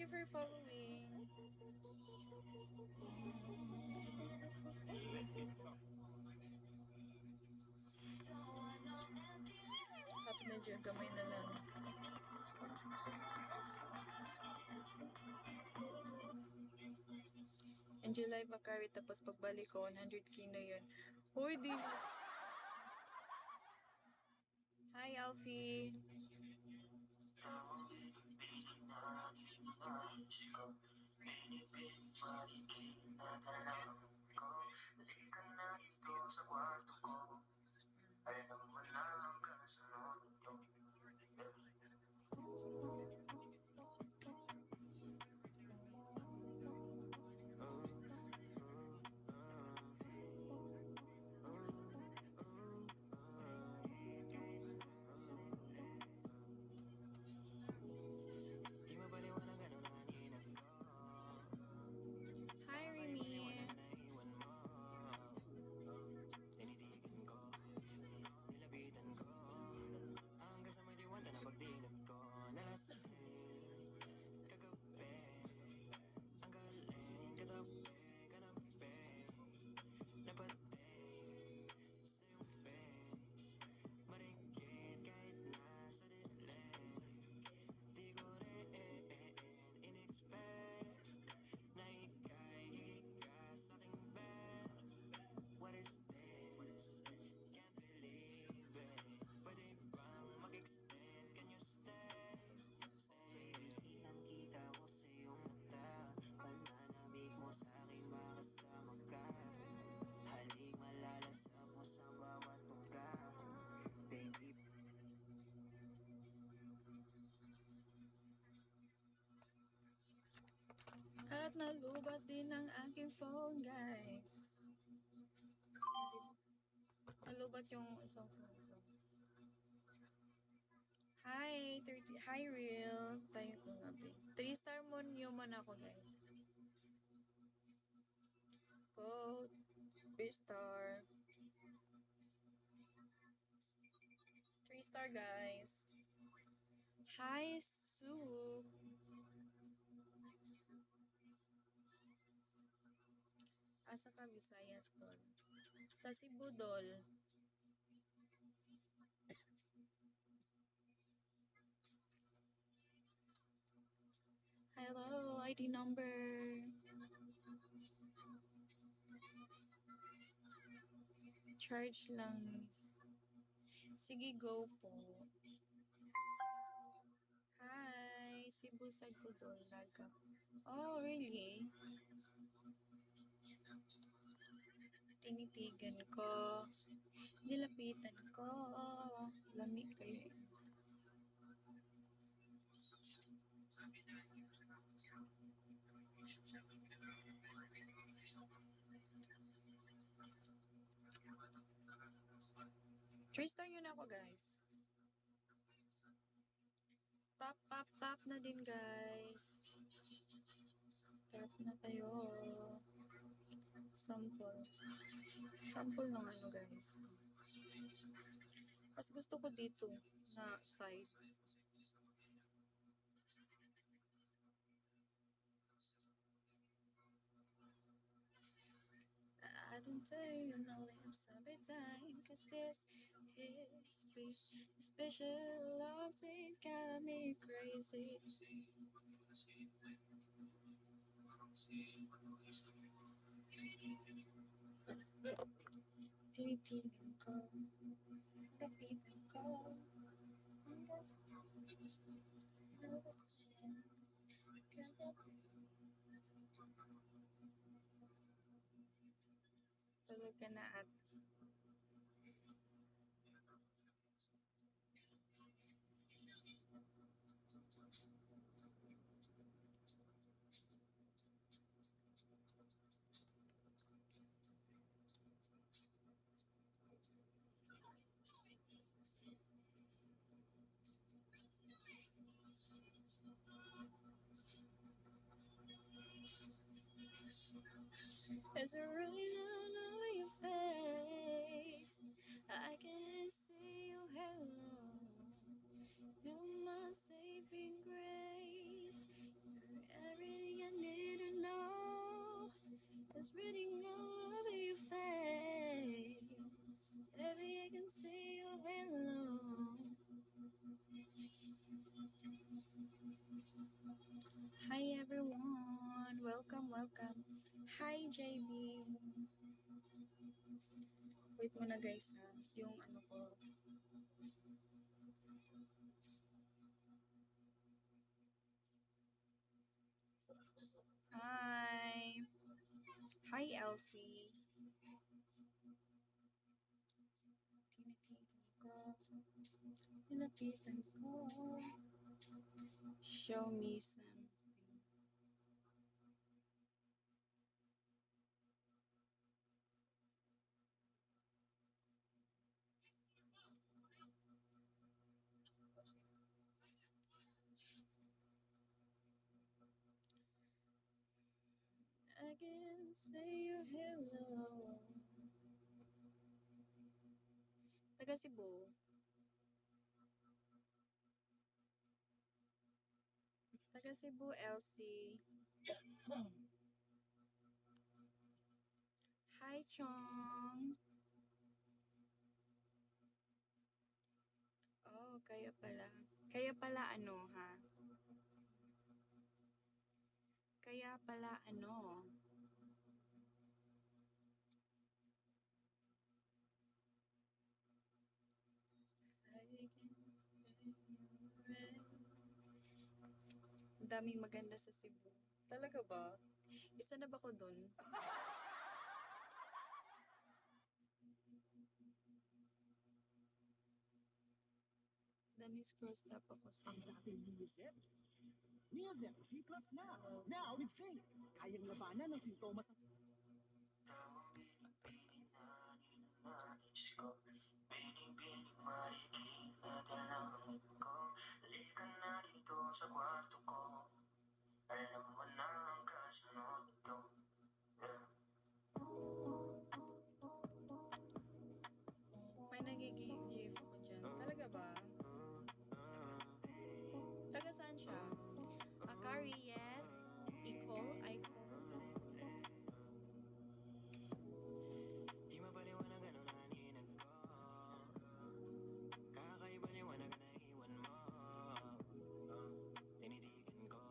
you for following. Happy na dyan, kamay na lang. In July pa carry, tapos pagbalik ko, 100k na yun. Uy, di. Hi, Alfie. Balikan na dito sa kwarto ko. Alam mo na ang kasunod to. Hi, Remy. Nilapitan ko hanggang sa may diwata na pagdilag ko. Nalasing kagabi, ang galing kanabi napating sa iyong face. Marikit kahit nasa dilim, di ko rin in-expect na ika'y higa sa'king bed. What is this? Can't believe it. Pwede bang mag-extend? Can you stay? Ilang kita ko sa iyong mata, pananabik mo sa'king makasama ka. Halik malalasap mo sa bawat tungka. Baby, at nalubat din ang aking phone, guys. Nalubat yung isang phone ko. Hi, 30. Hi, Real. Tayo ko nga, 3-star mo naman ako, guys. Go. 3-star. 3-star, guys. Hi, Sue. Asa ka, Visayas, tol? Sa Cebu, dol. Hello, ID number. Charge lang. Sige, go po. Hi, Cebu Sagudol, Naga. Oh, really? Tinitigan ko. Nilapitan ko. Lamig kayo. Tristan yun ako, guys. Tap na din, guys. Tap na kayo. Sample. Sample ng ano, guys. Mas gusto ko dito na side. I don't tell you my lips every time, cause this is special love, it got me crazy. Tinitingin ko, lapitan ko, hanggang sa nabasin. Tulog ka na at there's a rain on your face. I can see you, hello. You're my saving grace. You're welcome, welcome. Hi, JB. Wait mo na guys ha, yung ano ko. Hi. Hi, Elsie. Tinitingnan ko. Show me something. Again, say your hello. Taga Cebu. Taga Cebu, Elsie. Hi, Chong. Oh, kaya pala. Kaya pala ano, ha? Kaya pala ano. Ang daming maganda sa Cebu. Talaga ba? Isa na ba ko dun? Daming scroll stop ako sa Ang dating Music. Music C++ na. Now with Sync. Kayang labanan ng sintomas ng Tawang pinig-pinig na ninanais ko. Pinig-pinig marikit na dalangin ko. Halika na dito sa kwarto ko. Alam mo na ang kasunod nito. May nagigif ako dyan. Talaga ba? Taga saan siya? Akari, yes. Icole, Di mapaliwanag ano na ninag ko. Kakaibaliwanag na iwan mo. Tinitigan ko.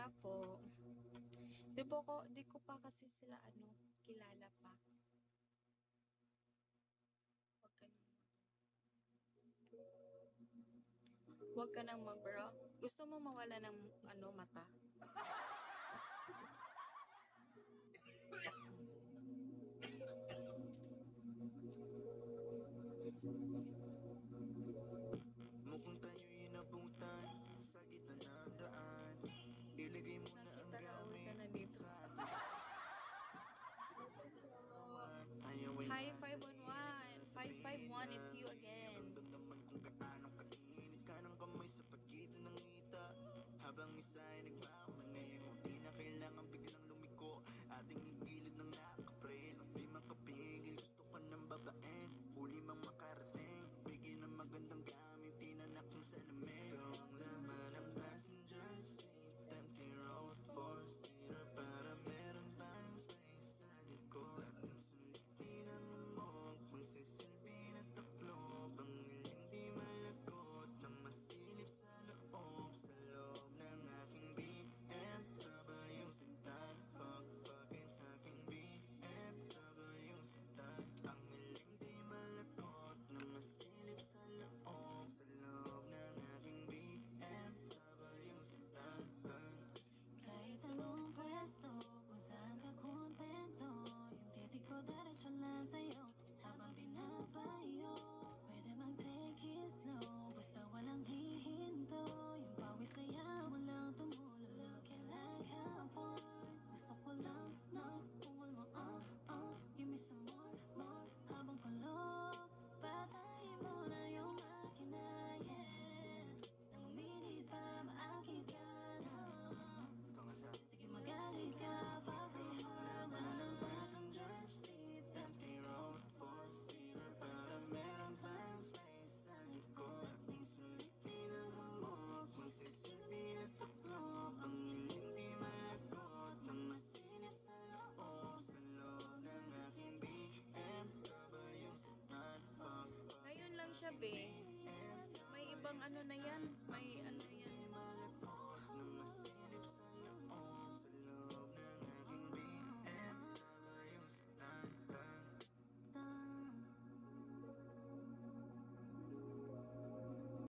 Kaya po, di ko pa kasi sila kilala pa. Huwag ka nang mag-bro. Gusto mo mawala ng mata? Mukhang tayo'y inabutan sa gitna ng daan. Ilagay mo na ang Nakita na ulit ka na gamit dito. sa ayaw ay Hi, 511. 551, it's you again. ramdam naman kung gaano kainit ka ng kamay sa pagitan ng ngita. Habang isa ay nagmamaneho, di na kailangan biglang lumiko. Ating igilid ng nakapreno, di makapigil. Gusto ka ng babaeng, huli mang makarating. Bigyan ng magandang gamit, tinanak ng salamin. Ikaw ang laman ng passenger seat, empty road, four-seater para meron tayong space sa likod. Ating sulitin ang lamok, magsisilbi na taklob. Ang iling di malagot na masilip sa loob. Sa loob ng aking BMW sedan, fuck-fuckin' sa aking BMW sedan. Ang iling di malagot na masilip sa loob. Sa loob ng aking BMW sedan. Kahit anong pwesto, kung saan ka kontento, yung titik ko diretso lang sa'yo, habang binabayo. Pwede mag-take it slow, basta walang hihinto. Yung pawis kaya walang tumulo, looking like heaven. Gusto ko lang na ungol mo, give me some more, habang kulog. Patayin mo na yung makina, yeah. Nang uminit pa, maakit ka na. Sige magalit ka, papayagan na ng Passenger seat, empty road, four-seater para meron tayong space sa likod. Ating sulitin ang hamog, magsisilbi na taklob. Ang iling di malagot na masilip sa loob. Sa loob ng aking BMW sedan, fuck-fuck. Ngayon lang siya, be. May ibang na yan. May